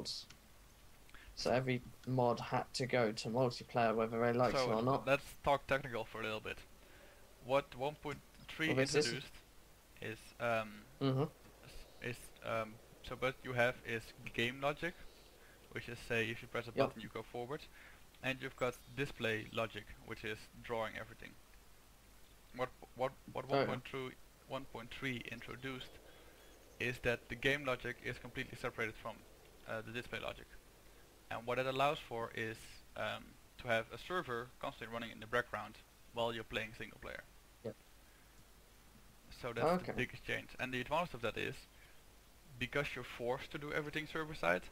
mods. So every mod had to go to multiplayer whether they liked it or So not. let's talk technical for a little bit. What 1.3 Well, this is. introduced is Mhm. is so what you have is game logic, which is say if you press a Yep. button you go forward, and you've got display logic, which is drawing everything. What Oh yeah. 1.3 introduced is that the game logic is completely separated from the display logic, and what it allows for is to have a server constantly running in the background while you're playing single player. Yep. So that's the Okay. biggest change, and the advantage of that is because you're forced to do everything server side,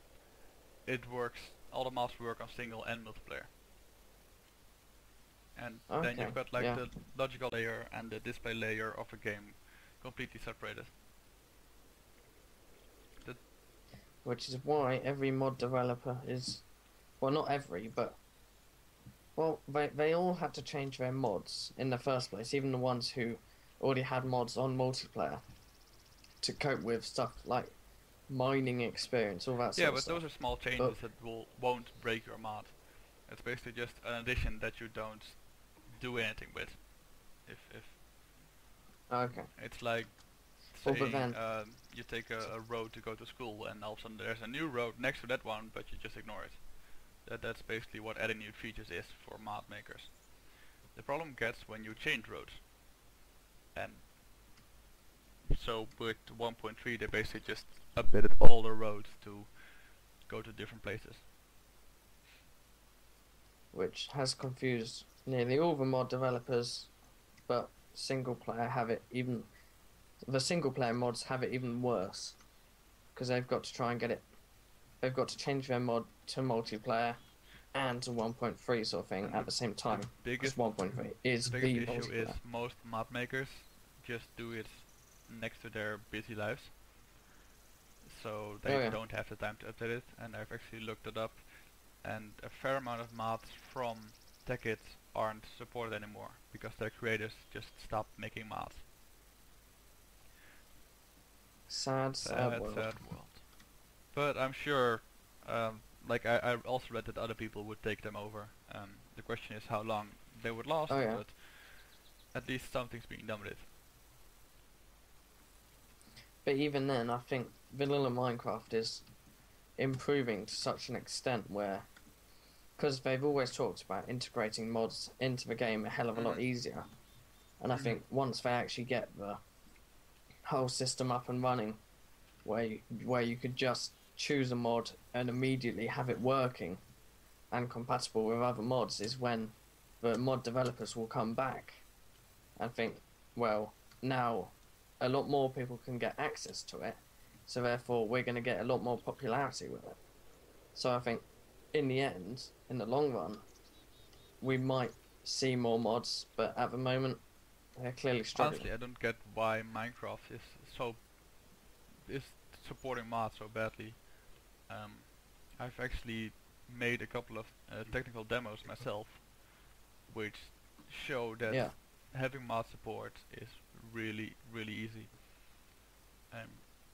it works. All the mods work on single and multiplayer. And then Okay. you've got like Yeah. the logical layer and the display layer of a game completely separated. That Which is why every mod developer is, well, not every, but well, they all had to change their mods in the first place, even the ones who already had mods on multiplayer to cope with stuff like mining experience, all that yeah, sort of but those stuff. are small But changes that won't break your mod. It's basically just an addition that you don't do anything with. If okay. it's like Well, but saying then, you take a road to go to school and all of a sudden there's a new road next to that one, but you just ignore it. That's basically what adding new features is for mod makers. The problem gets when you change roads, and so with 1.3 they basically just updated all the roads to go to different places. which has confused nearly all the mod developers, but single player have it even. The single player mods have it even worse because they've got to try and get it. They've got to change their mod to multiplayer and to 1.3 sort of thing And at the same the time. Because biggest 1.3 is the the biggest issue is multiplayer. most mod makers just do it next to their busy lives, so Oh they yeah. don't have the time to update it. And I've actually looked it up, and a fair amount of mods from Tekkit aren't supported anymore because their creators just stopped making mods. Sad, sad world. Sad world. But I'm sure, like I also read that other people would take them over. The question is how long they would last, Oh yeah. but at least something's being done with it. But even then, I think vanilla Minecraft is improving to such an extent where, because they've always talked about integrating mods into the game a hell of a lot easier, and I think once they actually get the whole system up and running, where you could just choose a mod and immediately have it working and compatible with other mods, is when the mod developers will come back and think, well, now a lot more people can get access to it, so therefore we're going to get a lot more popularity with it. So I think in the end, in the long run, we might see more mods, but at the moment they're clearly struggling. Honestly, I don't get why Minecraft so is supporting mods so badly. Um, I've actually made a couple of technical demos myself, which show that Yeah, having mod support is really easy. Um,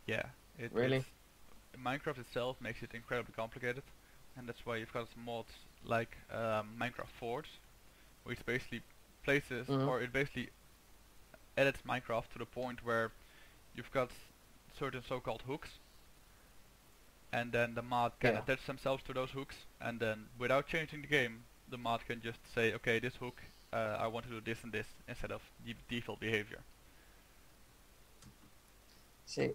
yeah, it's really. Minecraft itself makes it incredibly complicated, and that's why you've got mods like Minecraft Forge, which basically places Hmm. or it basically edits Minecraft to the point where you've got certain so-called hooks, and then the mod can Yeah. attach themselves to those hooks, and then without changing the game, the mod can just say, okay, this hook, I want to do this and this instead of the default behavior. See,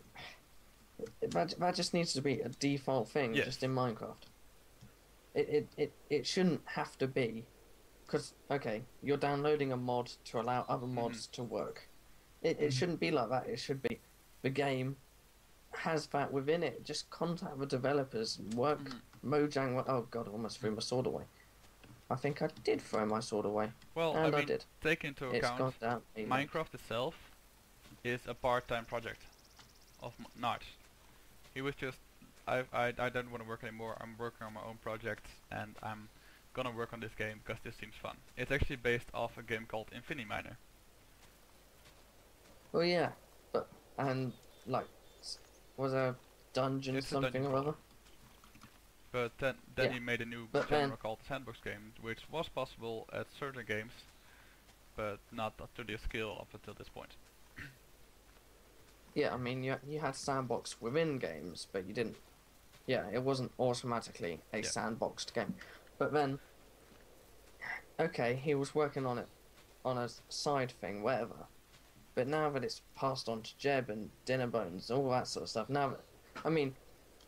that just needs to be a default thing Yes. just in Minecraft. It shouldn't have to be, because okay, you're downloading a mod to allow other mods to work. It shouldn't be like that. It should be the game has that within it. Just contact the developers. Work Mojang. Oh god, I almost threw my sword away. I think I did throw my sword away, Well, I and I mean, did. take into It's account gone down. Amen. Minecraft itself is a part-time project of Notch. He was just, I don't want to work anymore. I'm working on my own project, and I'm gonna work on this game because this seems fun. It's actually based off a game called Miner. Well, yeah, but like was a dungeon It's a dungeon something or crawler. other. But then Yeah. he made a new But genre then, called the sandbox game, which was possible at certain games, but not up to the scale up until this point. yeah, I mean, you had sandbox within games, but you didn't. Yeah, it wasn't automatically a Yeah. sandboxed game. But then, okay, he was working on it on a side thing, whatever. But now that it's passed on to Jeb and Dinnerbones, all that sort of stuff. Now, I mean,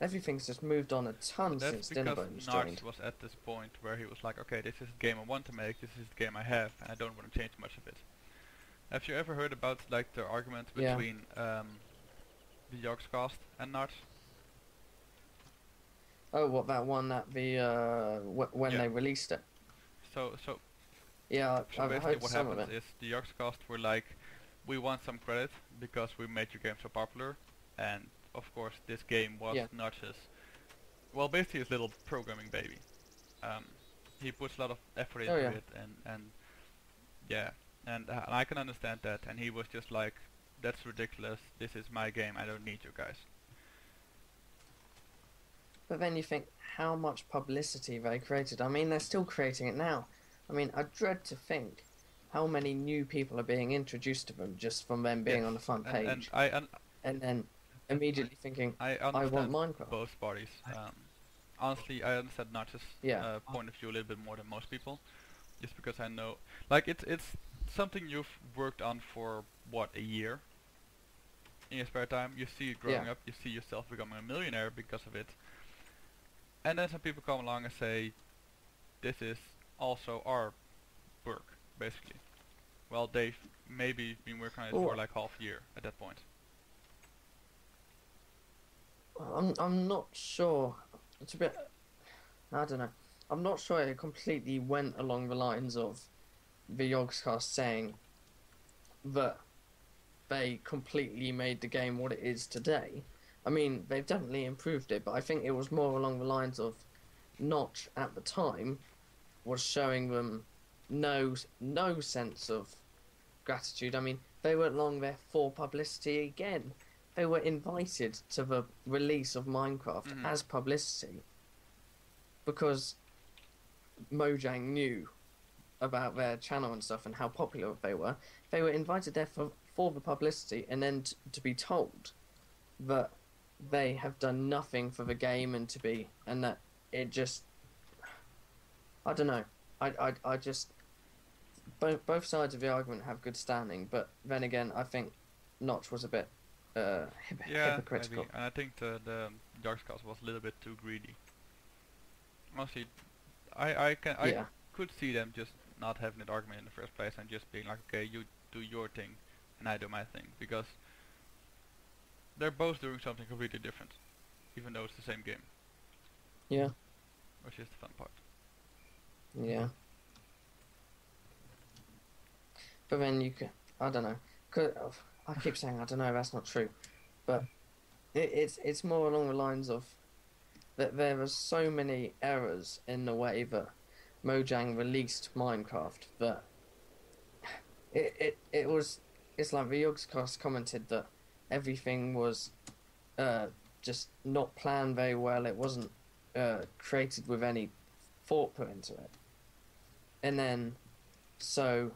everything's just moved on a ton But that's since because Dinnerbones Narts joined. was at this point where he was like, okay, this is the game I want to make, this is the game I have, and I don't want to change much of it. Have you ever heard about like the argument Yeah. between the Yogscast and Narts? Oh, what that one that the when Yeah. they released it? So Yeah, I've basically heard what some of happens it. is the Yogscast were like, we want some credit because we made your game so popular, and of course this game was Yeah. Narts', well, basically his little programming baby. He puts a lot of effort into Yeah. it, and yeah, and I can understand that, and he was just like, that's ridiculous, this is my game, I don't need you guys. But then you think how much publicity they created. I mean, they're still creating it now. I mean, I dread to think how many new people are being introduced to them just from them being Yes, on the front and page, and then immediately thinking, I I want understand Minecraft. both parties. Honestly, I understand Narcis's Yeah. point of view a little bit more than most people, just because I know, like it's something you've worked on for what, a year in your spare time. You see it growing Yeah. up, you see yourself becoming a millionaire because of it, and then some people come along and say, this is also our work, basically. Well, they've maybe been working on it for Well, like half a year at that point. I'm not sure. It's a bit. I don't know. I'm not sure it completely went along the lines of the Yogscast saying that they completely made the game what it is today. I mean, they've definitely improved it, but I think it was more along the lines of Notch at the time was showing them no sense of gratitude. I mean, they weren't long there for publicity again. They were invited to the release of Minecraft Mhm. as publicity because Mojang knew about their channel and stuff and how popular they were. They were invited there for the publicity and then to be told that they have done nothing for the game and that it just, I don't know. I just both sides of the argument have good standing, but then again, I think Notch was a bit Yeah, hypocritical. maybe, and I think the Darkscast was a little bit too greedy. Honestly, I Yeah, could see them just not having that argument in the first place and just being like, okay, you do your thing and I do my thing, because they're both doing something completely different, even though it's the same game, yeah, which is the fun part. yeah. But then I don't know. I keep saying I don't know. That's not true, but it's more along the lines of that there are so many errors in the way that Mojang released Minecraft that it's like the Yogscast commented that everything was just not planned very well. It wasn't created with any thought put into it, and then so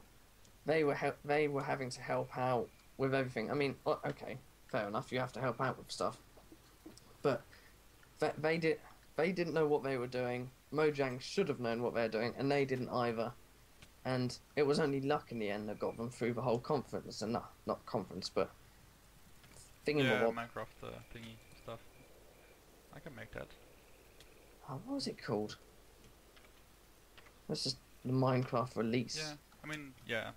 they were having to help out with everything. I mean, okay, fair enough. You have to help out with stuff, but they didn't know what they were doing. Mojang should have known what they were doing, and they didn't either. And it was only luck in the end that got them through the whole conference, and not conference, but Yeah, thingamabob. Minecraft thingy stuff. I can make that. What was it called? That's just the Minecraft release. Yeah, I mean, yeah,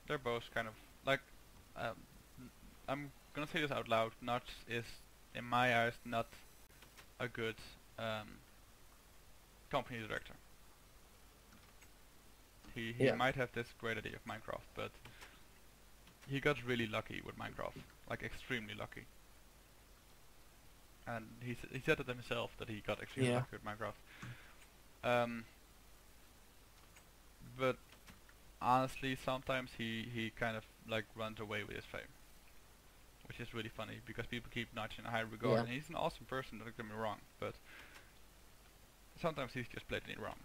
they're both kind of like. Um, I'm gonna say this out loud. Notch is, in my eyes, not a good company director. He Yeah. might have this great idea of Minecraft, but he got really lucky with Minecraft, like extremely lucky. And he said it himself that he got extremely Yeah. lucky with Minecraft. But honestly, sometimes he kind of like runs away with his fame, which is really funny because people keep Notch in a high regard, Yeah. and he's an awesome person. Don't get me wrong, but sometimes he's just blatantly wrong.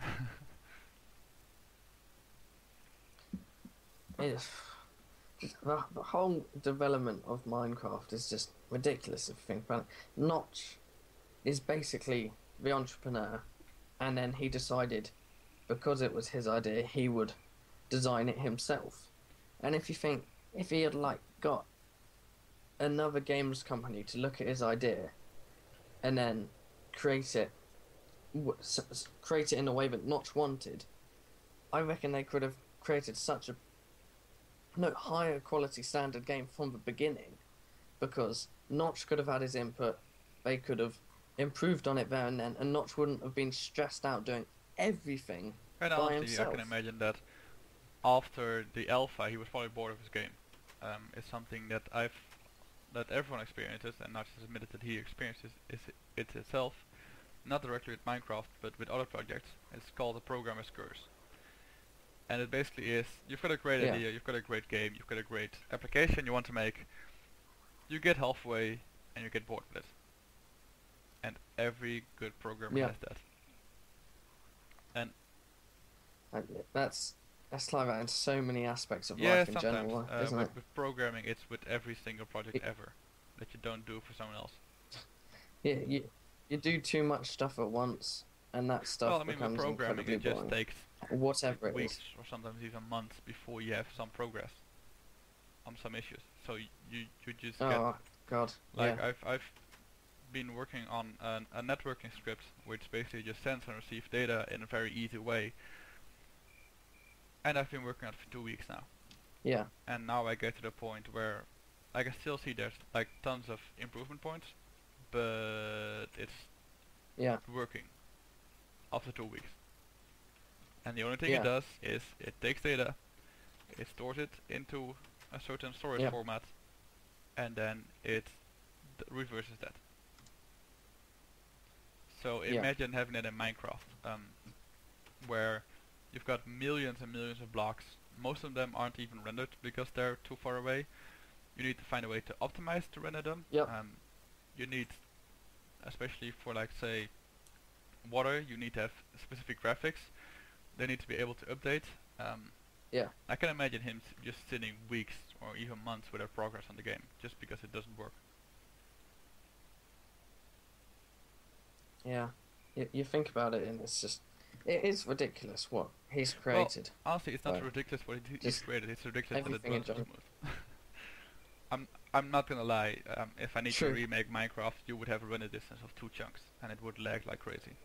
It's, the whole development of Minecraft is just ridiculous if you think about it. Notch is basically the entrepreneur, and then he decided, because it was his idea, he would design it himself. And if you think, if he had like got another games company to look at his idea and then create it in a way that Notch wanted, I reckon they could have created such a higher quality standard game from the beginning, because Notch could have had his input, they could have improved on it there and then, and Notch wouldn't have been stressed out doing everything And by honestly, himself. I can imagine that after the alpha, he was probably bored of his game. It's something that that everyone experiences, and Notch has admitted that he experiences it itself, not directly with Minecraft, but with other projects. It's called a programmer's curse. And it basically is, you've got a great idea, you've got a great game, you've got a great application you want to make, you get halfway and you get bored with it. And every good programmer has that. And that's like that in so many aspects of life in general, isn't it? With programming, it's with every single project ever that you don't do for someone else. Yeah, you do too much stuff at once, and that stuff becomes programming, incredibly it just boring. takes Whatever it weeks is. or sometimes even months before you have some progress on some issues. So you just Oh God! like yeah. I've been working on a networking script which basically just sends and receives data in a very easy way, and I've been working on it for 2 weeks now. Yeah. And now I get to the point where I can still see there's like tons of improvement points, but it's working after 2 weeks. And the only thing it does is it takes data, it stores it into a certain storage format, and then it reverses that. So imagine having that in Minecraft, where you've got millions and millions of blocks. Most of them aren't even rendered because they're too far away. You need to find a way to optimize to render them. You need, especially for like say water, you need to have specific graphics. They need to be able to update. I can imagine him just sitting weeks or even months without progress on the game just because it doesn't work. Yeah, you think about it, and it's just, it is ridiculous what he's created. Well, honestly, it's not ridiculous what he's created. It's ridiculous that it runs so smooth. I'm not gonna lie. If I need to remake Minecraft, you would have a render distance of 2 chunks, and it would lag like crazy.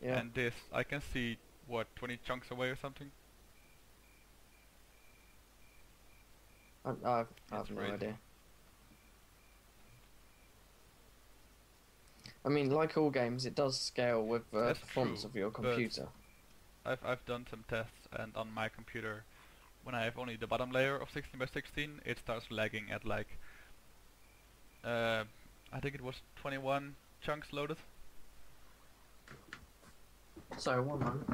Yeah. And this, I can see, what, 20 chunks away or something? I have no idea. I mean, like all games, it does scale with the performance of your computer. I've done some tests, and on my computer, when I have only the bottom layer of 16 by 16, it starts lagging at like, I think it was 21 chunks loaded. So 1 moment.